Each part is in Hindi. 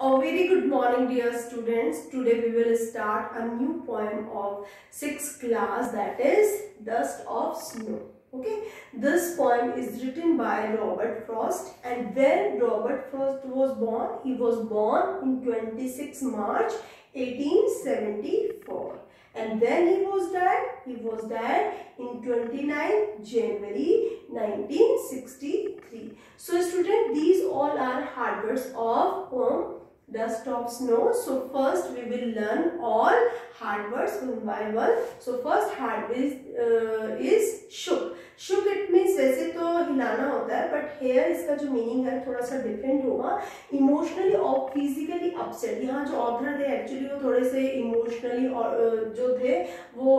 A very good morning, dear students. Today we will start a new poem of 6th class, that is Dust of Snow. Okay, this poem is written by Robert Frost, and when Robert Frost was born, he was born in 26 March 1874. And when he was died in 29 January 1963. So student, these all are hard words of poem Dust of Snow. So first we will learn all hard words one by one. So first hard word is shook. Shook it means वैसे तो हिलाना होता है, बट here इसका जो मीनिंग है थोड़ा सा डिफरेंट होगा. इमोशनली और फिजिकली अपसेट. यहाँ जो ऑथर थे एक्चुअली वो थोड़े से इमोशनली और जो थे वो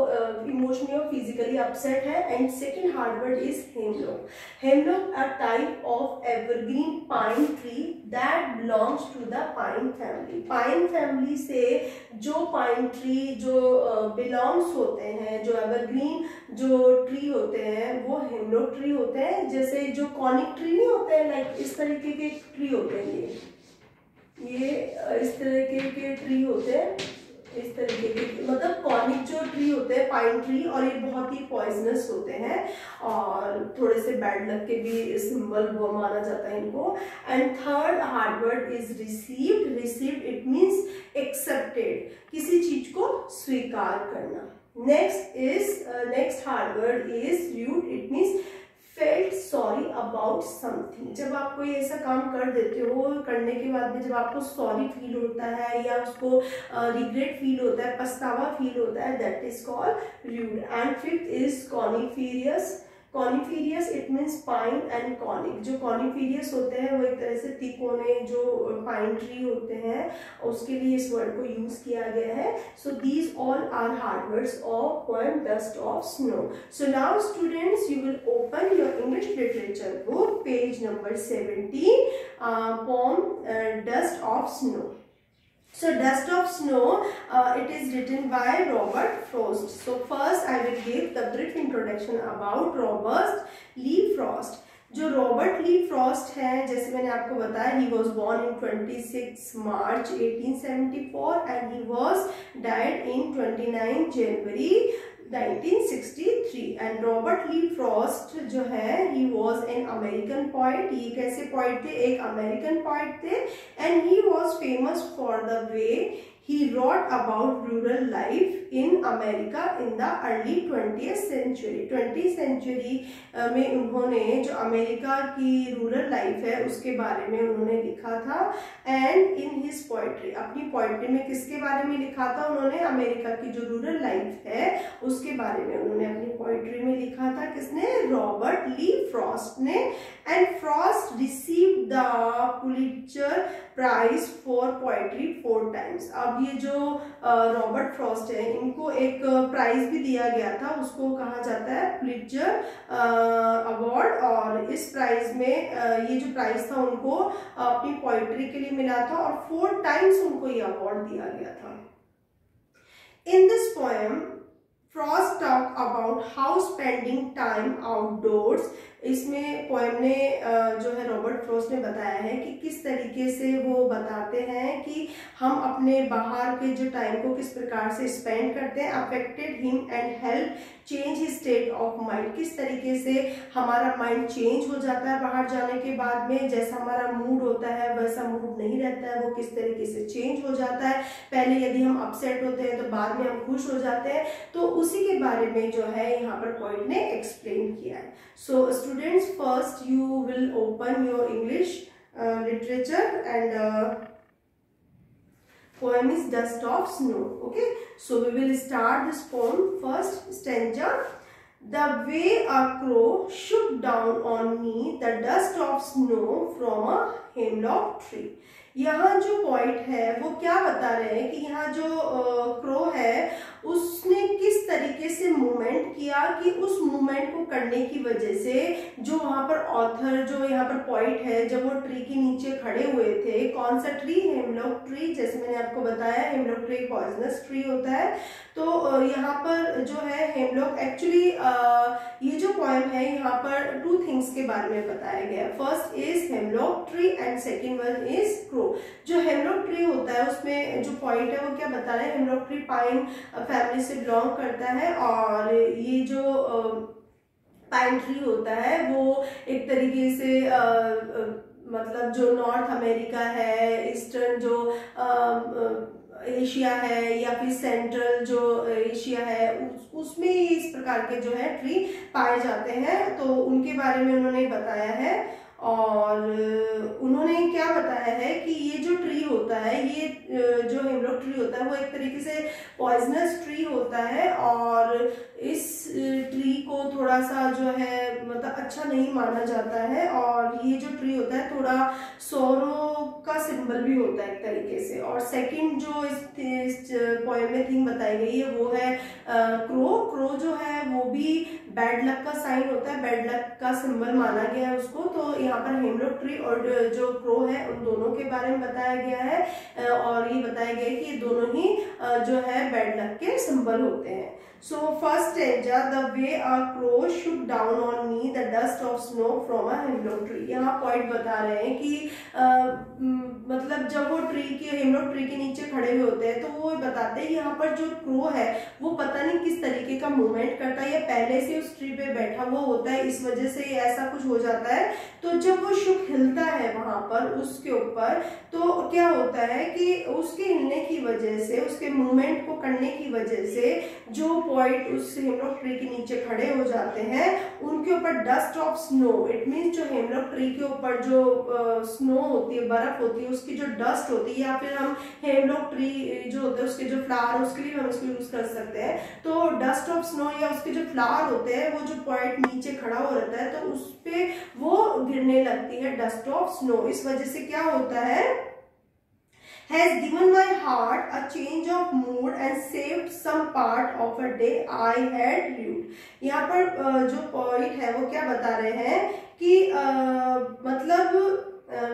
इमोशनली और फिजिकली अपसेट है. And second hard word is hemlock. Hemlock a type of evergreen pine tree that belongs to the pine family. Pine family से जो पाइन ट्री जो बिलोंग्स होते हैं, जो एवरग्रीन जो ट्री होते हैं वो हेमलॉक ट्री होते हैं. जैसे जो कॉनिक ट्री नहीं होते हैं, लाइक इस तरीके के ट्री होते हैं, ये इस तरीके के ट्री होते हैं, इस तरीके के मतलब कॉनिक जो ट्री होते हैं पाइन ट्री, और ये बहुत ही पॉइजनस होते हैं और थोड़े से बैड लक के भी सिंबल वो माना जाता है इनको. And third hard word is received. Received it means accepted, किसी चीज को स्वीकार करना. Next hard word is rude. It means felt sorry about something. जब आप कोई ऐसा काम कर देते हो, करने के बाद में जब आपको सॉरी फील होता है या उसको रिग्रेट फील होता है, पछतावा फील होता है, that is called rude. And fifth is coniferous. Coniferous it means pine and conic. जो कॉनिफेरियस होते हैं वो एक तरह से तिकोने जो पाइन ट्री होते हैं उसके लिए इस वर्ड को यूज किया गया है. So these all are hard words of poem dust of snow. So now students you will open your English literature book, page number 17, poem dust of snow. So Dust of Snow, it is written by Robert Frost. So first I will give the brief introduction about Robert Lee Frost. जो रॉबर्ट ली फ्रॉस्ट है, जैसे मैंने आपको बताया, he was born in 26 March 1874 and he was died in 29 January 1963. And Robert Lee Frost जो है he was an American poet. ये कैसे पॉइट थे? एक अमेरिकन पॉइट थे. And he was famous for the way he wrote about rural life in America in the early 20th century. 20th century में उन्होंने जो अमेरिका की रूरल लाइफ है उसके बारे में उन्होंने लिखा था. एंड इन हिज पोइट्री, अपनी पोइट्री में किसके बारे में लिखा था उन्होंने? अमेरिका की जो रूरल लाइफ है उसके बारे में उन्होंने अपनी पोइट्री में लिखा था. किसने? रॉबर्ट ली फ्रॉस्ट ने. And Frost received the Pulitzer prize for poetry 4 times. अब ये जो रॉबर्ट फ्रॉस्ट है इनको एक प्राइज भी दिया गया था, उसको कहा जाता है पुलिट्जर अवार्ड. और इस प्राइज में ये जो प्राइज था उनको अपनी पोइट्री के लिए मिला था और 4 times उनको ये अवार्ड दिया गया था. In this poem Frost talk about how spending time outdoors. इसमें पोएम ने जो है रॉबर्ट फ्रॉस्ट ने बताया है कि किस तरीके से वो बताते हैं कि हम अपने बाहर के जो टाइम को किस प्रकार से स्पेंड करते हैं. Affected him and help change his state of mind. किस तरीके से हमारा माइंड चेंज हो जाता है बाहर जाने के बाद में. जैसा हमारा मूड होता है वैसा मूड नहीं रहता है, वो किस तरीके से चेंज हो जाता है. पहले यदि हम अपसेट होते हैं तो बाद में हम खुश हो जाते हैं. तो उसी के बारे में जो है यहाँ पर पोइट ने एक्सप्लेन किया है. So students, first you will open your English literature and poem is Dust of Snow. Okay, so we will start this poem. First stanza. The way a crow shook down on me the dust of snow from a hemlock tree. यहाँ जो पॉइंट है वो क्या बता रहे हैं कि यहाँ जो क्रो है उसने किस तरीके से मूवमेंट किया कि उस मूवमेंट को करने की वजह से जो वहां पर ऑथर जो यहाँ पर पॉइंट है जब वो ट्री के नीचे खड़े हुए थे. कौन सा ट्री? Hemlock tree. जैसे मैंने आपको बताया हेमलॉक ट्री पॉइजनस ट्री होता है. तो यहाँ पर जो है हेमलॉक एक्चुअली ये जो पोएम है यहाँ पर 2 थिंग्स के बारे में बताया गया. First is hemlock tree and second one is crow. जो हेमलॉक ट्री होता है उसमें जो पॉइंट है वो क्या बता रहे हैं, हेमलॉक ट्री पाइन फैमिली से बिलोंग करता है। और ये जो पाइन ट्री होता है वो एक तरीके से मतलब जो नॉर्थ अमेरिका है, ईस्टर्न जो एशिया है, या फिर सेंट्रल जो एशिया है उसमें इस प्रकार के जो है ट्री पाए जाते हैं। तो उनके बारे में उन्होंने बताया है। और उन्होंने क्या बताया है कि ये जो ट्री होता है, ये जो हेमलॉक ट्री होता है वो एक तरीके से पॉइजनस ट्री होता है। और इस ट्री को थोड़ा सा जो है मतलब अच्छा नहीं माना जाता है। और ये जो ट्री होता है थोड़ा सौरों का सिंबल भी होता है एक तरीके से। और सेकंड जो इस पोएम में थिंग बताई गई है वो है क्रो। क्रो जो है वो भी बैड लक का साइन होता है, बैड लक का सिंबल माना गया है उसको। तो यहाँ पर हेमलॉक ट्री और जो क्रो है उन दोनों के बारे में बताया गया है। और ये बताया गया है कि ये दोनों ही जो है बैड लक के सिंबल होते हैं। So first stanza, the way a crow shook down on me the dust of snow from a hemlock tree। यहाँ पॉइंट बता रहे हैं कि मतलब जब वो ट्री के हेमलॉक ट्री के नीचे खड़े हुए होते हैं तो वो बताते हैं यहाँ पर जो क्रो है वो पता नहीं किस तरीके का मूवमेंट करता है या पहले से उस ट्री पे बैठा हुआ होता है, इस वजह से ऐसा कुछ हो जाता है। तो जब वो शुक हिलता है वहां पर उसके ऊपर तो क्या होता है कि उसके हिलने की वजह से, उसके मूवमेंट को करने की वजह से जो पॉइंट उस हेमलॉक ट्री के नीचे खड़े हो जाते हैं उनके ऊपर dust of snow, it means जो हेमलॉक ट्री के ऊपर जो स्नो होती है, बर्फ होती है, उसकी जो डस्ट होती है, या फिर हम हेमलॉक ट्री जो होते हैं उसके जो फ्लावर उसके लिए हम उसको यूज कर सकते हैं। तो डस्ट ऑफ स्नो या उसके जो फ्लावर होते हैं वो जो पॉइंट नीचे खड़ा हो रहता है तो उस पे वो गिरने लगती है डस्ट ऑफ स्नो। इस वजह से क्या होता है, has given my heart a change of mood and saved some part of a day I had lived। यहाँ पर जो पॉइंट है वो क्या बता रहे हैं कि मतलब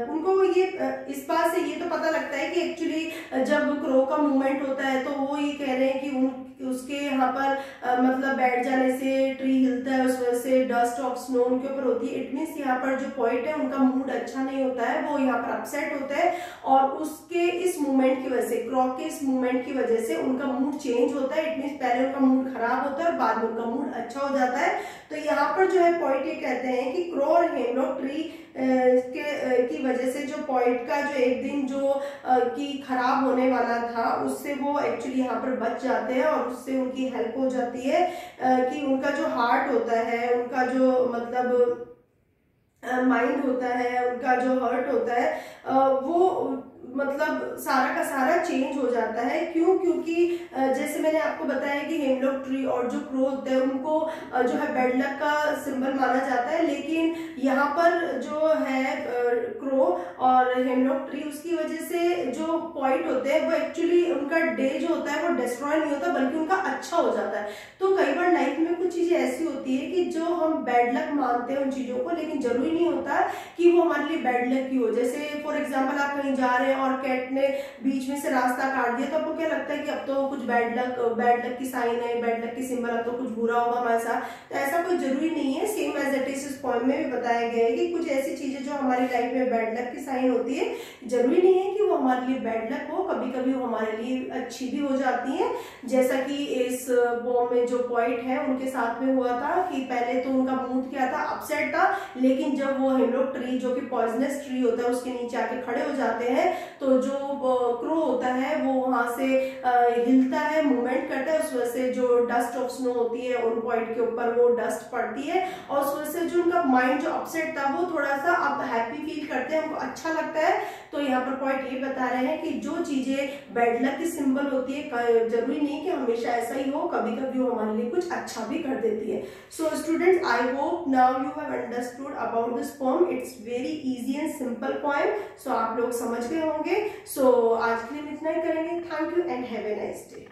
उनको ये इस बात से ये तो पता लगता है कि एक्चुअली जब क्रो का मूवमेंट होता है तो वो ये कह रहे हैं कि उसके यहाँ पर मतलब बैठ जाने से ट्री हिलता है, उस वजह से डस्ट ऑफ स्नो उनके ऊपर होती है। इट मीन्स यहाँ पर जो पॉइंट है उनका मूड अच्छा नहीं होता है, वो यहाँ पर अपसेट होता है और उसके इस मूवमेंट की वजह से, क्रो के इस मूवमेंट की वजह से उनका मूड चेंज होता है। इट मीन्स पहले उनका मूड खराब होता है और बाद में उनका मूड अच्छा हो जाता है। तो यहाँ पर जो है पॉइंट ये कहते हैं कि क्रो और हेमलॉक ट्री की वजह से जो पॉइंट का जो एक दिन जो कि खराब होने वाला था उससे वो एक्चुअली यहाँ पर बच जाते हैं और उससे उनकी हेल्प हो जाती है कि उनका जो हार्ट होता है, उनका जो मतलब माइंड होता है, उनका जो हर्ट होता है वो मतलब सारा का सारा चेंज हो जाता है। क्यों? क्योंकि जैसे मैंने आपको बताया कि हेमलॉक ट्री और जो क्रो होते हैं उनको जो है बैड लक का सिंबल माना जाता है, लेकिन यहाँ पर जो है क्रो और हेमलॉक ट्री उसकी वजह से जो पॉइंट होते हैं वो एक्चुअली उनका डे जो होता है वो डिस्ट्रॉय नहीं होता बल्कि उनका अच्छा हो जाता है। तो कई बार लाइफ में कुछ चीजें ऐसी होती है कि जो हम बैड लक मानते हैं उन चीजों को, लेकिन जरूरी नहीं होता कि वो हमारे लिए बैड लक की हो। जैसे फॉर एग्जाम्पल आप कहीं जा रहे हैं और कैट ने बीच में से रास्ता काट दिया तो आपको क्या लगता है कि अब तो कुछ बैड लक की साइन है, बैड लक की सिंबल, अब तो कुछ बुरा होगा हमारे साथ। तो ऐसा कोई जरूरी नहीं है। सेम एज इट इज इस पोएम में भी बताया गया है कि कुछ ऐसी चीजें जो हमारी लाइफ में बैड लक की साइन होती है, जरूरी नहीं है कि वो हमारे लिए बैड लक हो, कभी कभी वो हमारे लिए अच्छी भी हो जाती है। जैसा कि इस पोएम में जो पॉइंट है उनके साथ में हुआ था कि पहले तो उनका मूड क्या था, अपसेट था, लेकिन जब वो हेमलॉक ट्री जो कि पॉइजनस ट्री होता है उसके नीचे आके खड़े हो जाते हैं तो जो क्रो होता है वो वहां से हिलता है, मूवमेंट करता है, उस वजह से जो डस्ट ऑफ स्नो होती है उन पॉइंट के ऊपर वो डस्ट पड़ती है और उस वजह से जो उनका माइंड जो अपसेट था वो थोड़ा सा अब हैप्पी फील करते हैं, उनको अच्छा लगता है। तो यहाँ पर पॉइंट ये बता रहे हैं कि जो चीजें बैड लक की सिंबल होती है जरूरी नहीं कि हमेशा ऐसा ही हो, कभी कभी वो हमारे लिए कुछ अच्छा भी कर देती है। So students, I hope now you have understood about this poem. It's very easy and simple poem. So आप लोग समझ गए होंगे। सो आज के लिए इतना ही करेंगे। Thank you and have a nice day.